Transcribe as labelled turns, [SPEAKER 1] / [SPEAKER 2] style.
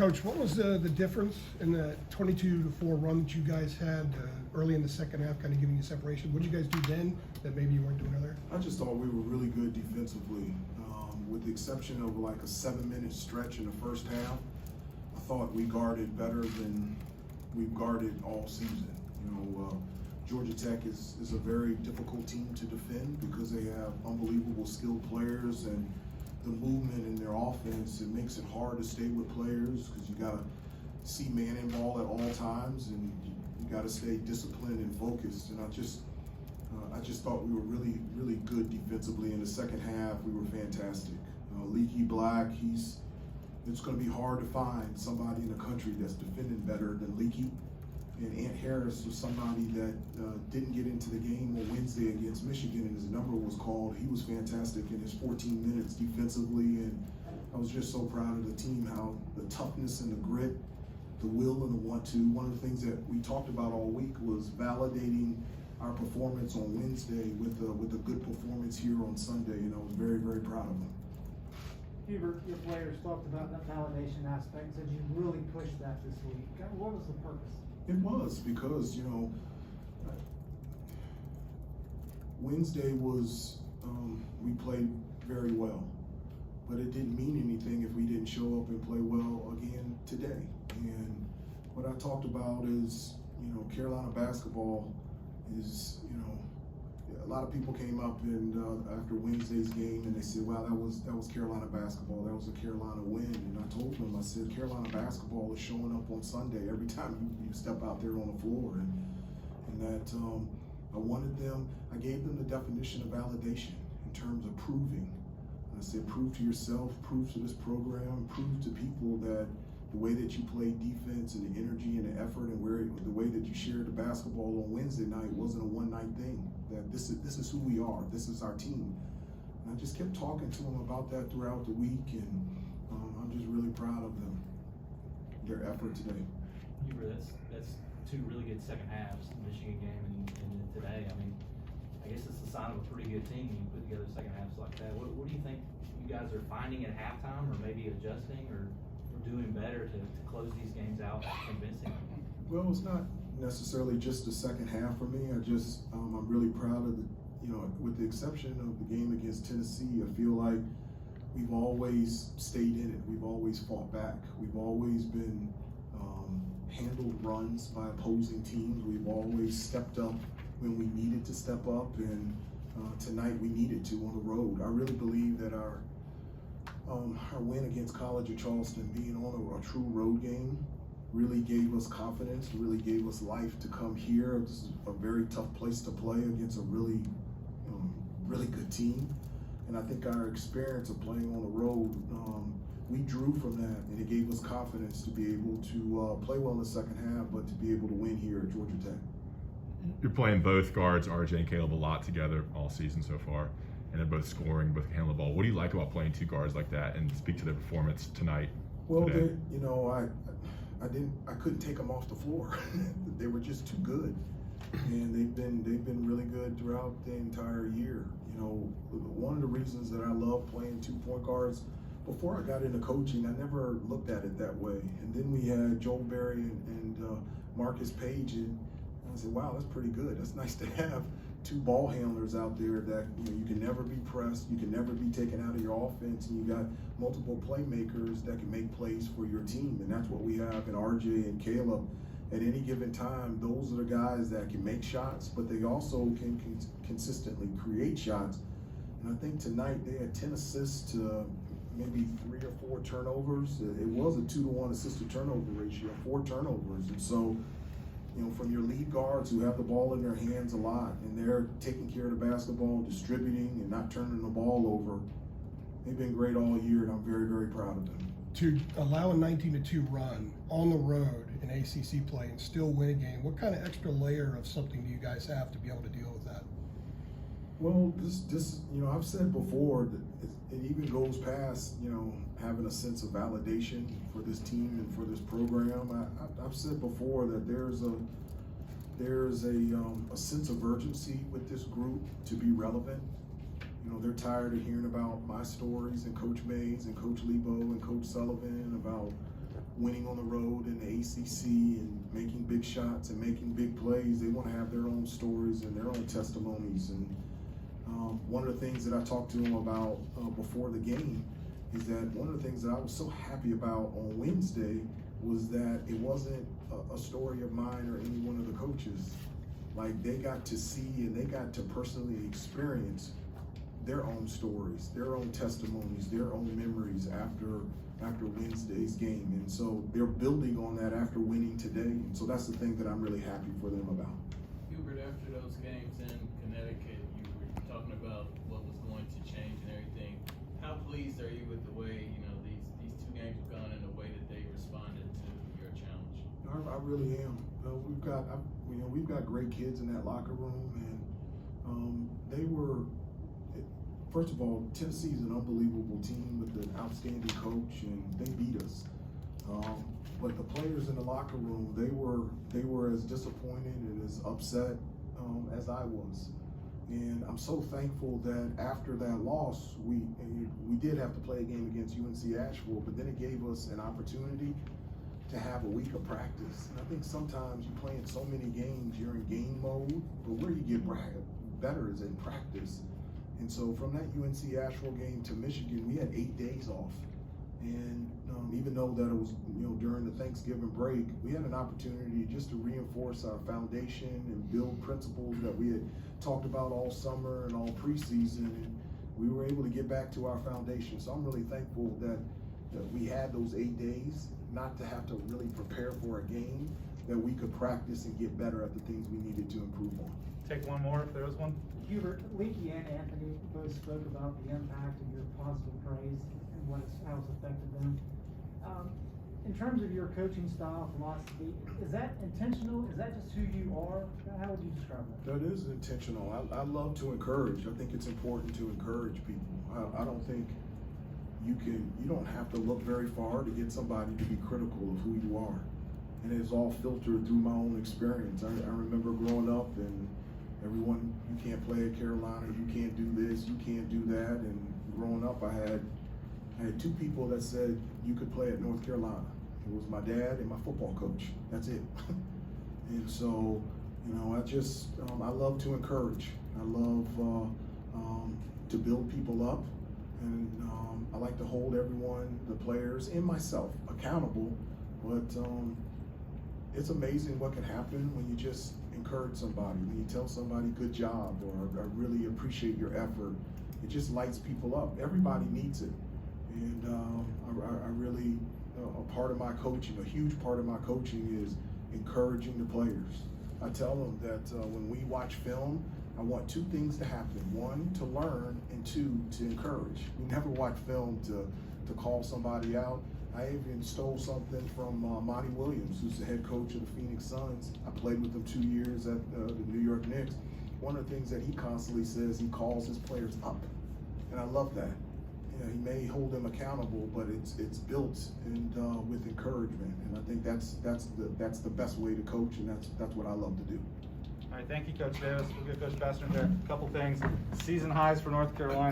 [SPEAKER 1] Coach, what was the difference in the 22-4 run that you guys had early in the second half, kind of giving you separation? What did you guys do then that maybe you weren't doing earlier?
[SPEAKER 2] I just thought we were really good defensively, with the exception of like a 7-minute stretch in the first half. I thought we guarded better than we've guarded all season. Georgia Tech is a very difficult team to defend because they have unbelievable skilled players, and the movement in their offense, it makes it hard to stay with players because you got to see man and ball at all times, and you got to stay disciplined and focused. And I just thought we were really, really good defensively. In the second half, we were fantastic. Leaky Black, it's going to be hard to find somebody in the country that's defending better than Leaky. And Ant Harris was somebody that didn't get into the game on Wednesday against Michigan, and his number was called. He was fantastic in his 14 minutes defensively, and I was just so proud of the team, how the toughness and the grit, the will and the want-to. One of the things that we talked about all week was validating our performance on Wednesday with a good performance here on Sunday, and I was very, very proud of them.
[SPEAKER 3] Hubert, your players talked about that validation aspect, said you really pushed that this week. What was the purpose?
[SPEAKER 2] It was because, Wednesday was, we played very well, but it didn't mean anything if we didn't show up and play well again today. And what I talked about is, Carolina basketball is, a lot of people came up and after Wednesday's game and they said, wow, that was Carolina basketball. That was a Carolina win. And I told them, I said, Carolina basketball is showing up on Sunday every time you step out there on the floor. And that I wanted them, I gave them the definition of validation in terms of proving. And I said, prove to yourself, prove to this program, prove to people that the way that you played defense and the energy and the effort and the way that you shared the basketball on Wednesday night wasn't a one-night thing. That this is who we are. This is our team. And I just kept talking to them about that throughout the week, and I'm just really proud of them, their effort today.
[SPEAKER 4] That's two really good second halves, the Michigan game and today. I mean, I guess it's a sign of a pretty good team when you put together second halves like that. What do you think you guys are finding at halftime, or maybe adjusting, or doing better to close these games out convincingly?
[SPEAKER 2] Well, it's not necessarily just the second half for me. I'm really proud of with the exception of the game against Tennessee, I feel like we've always stayed in it. We've always fought back. We've always been handled runs by opposing teams. We've always stepped up when we needed to step up, and tonight we needed to on the road. I really believe that our win against College of Charleston, being on a true road game, really gave us confidence, really gave us life to come here. This is a very tough place to play against a really, really good team. And I think our experience of playing on the road, we drew from that, and it gave us confidence to be able to play well in the second half, but to be able to win here at Georgia Tech.
[SPEAKER 5] You're playing both guards, RJ and Caleb, a lot together all season so far, and they're both scoring, both handling the ball. What do you like about playing two guards like that, and speak to their performance tonight?
[SPEAKER 2] Well, I couldn't take them off the floor. They were just too good, and they've been really good throughout the entire year. One of the reasons that I love playing 2 point guards, before I got into coaching, I never looked at it that way. And then we had Joel Berry and Marcus Page, and I said, wow, that's pretty good. That's nice to have 2 ball handlers out there that you can never be pressed, you can never be taken out of your offense, and you got multiple playmakers that can make plays for your team. And that's what we have in RJ and Caleb. At any given time, those are the guys that can make shots, but they also can consistently create shots. And I think tonight they had 10 assists to maybe 3 or 4 turnovers. It was a 2-to-1 assist-to-turnover ratio, 4 turnovers. And so, from your lead guards who have the ball in their hands a lot, and they're taking care of the basketball, distributing, and not turning the ball over, they've been great all year, and I'm very, very proud of them.
[SPEAKER 1] To allow a 19-2 run on the road in ACC play and still win a game, what kind of extra layer of something do you guys have to be able to deal with that?
[SPEAKER 2] Well, this I've said before that it even goes past, having a sense of validation for this team and for this program. I've said before that there's a sense of urgency with this group to be relevant. They're tired of hearing about my stories and Coach Mays and Coach Lebo and Coach Sullivan about winning on the road in the ACC and making big shots and making big plays. They want to have their own stories and their own testimonies. And one of the things that I talked to them about before the game is that one of the things that I was so happy about on Wednesday was that it wasn't a story of mine or any one of the coaches. Like, they got to see and they got to personally experience their own stories, their own testimonies, their own memories after Wednesday's game. And so they're building on that after winning today. And so that's the thing that I'm really happy for them about.
[SPEAKER 6] Hubert, after those games in Connecticut, you were talking about what was going to change and everything. How pleased are you with the way, these two games have gone and the way that they responded to your challenge?
[SPEAKER 2] I really am. We've got great kids in that locker room, and they were. First of all, Tennessee is an unbelievable team with an outstanding coach, and they beat us. But the players in the locker room, they were as disappointed and as upset as I was. And I'm so thankful that after that loss, we did have to play a game against UNC Asheville, but then it gave us an opportunity to have a week of practice. And I think sometimes you play in so many games, you're in game mode, but where you get better is in practice. And so from that UNC Asheville game to Michigan, we had 8 days off. And even though that it was during the Thanksgiving break, we had an opportunity just to reinforce our foundation and build principles that we had talked about all summer and all preseason. And we were able to get back to our foundation. So I'm really thankful that we had those 8 days, not to have to really prepare for a game, that we could practice and get better at the things we needed to improve on.
[SPEAKER 7] Take one more if there was one.
[SPEAKER 3] Hubert, Leaky and Anthony both spoke about the impact of your positive praise and how it's affected them. In terms of your coaching style, philosophy, is that intentional? Is that just who you are? How would you describe that?
[SPEAKER 2] That is intentional. I love to encourage. I think it's important to encourage people. I don't think you don't have to look very far to get somebody to be critical of who you are. And it's all filtered through my own experience. I remember growing up and everyone, you can't play at Carolina, you can't do this, you can't do that. And growing up, I had 2 people that said you could play at North Carolina. It was my dad and my football coach. That's it. And so, I love to encourage. I love to build people up. And I like to hold everyone, the players and myself, accountable. But it's amazing what can happen when you just encourage somebody, when you tell somebody good job or I really appreciate your effort. It just lights people up. Everybody needs it. And I really, a part of my coaching, a huge part of my coaching is encouraging the players. I tell them that when we watch film, I want 2 things to happen. 1, to learn, and 2, to encourage. We never watch film to call somebody out. I even stole something from Monty Williams, who's the head coach of the Phoenix Suns. I played with him 2 years at the New York Knicks. One of the things that he constantly says, he calls his players up. And I love that. He may hold them accountable, but it's built and with encouragement. And I think that's the best way to coach, and that's what I love to do.
[SPEAKER 7] All right, thank you, Coach Davis. We'll get Coach Bassner there. A couple things. Season highs for North Carolina.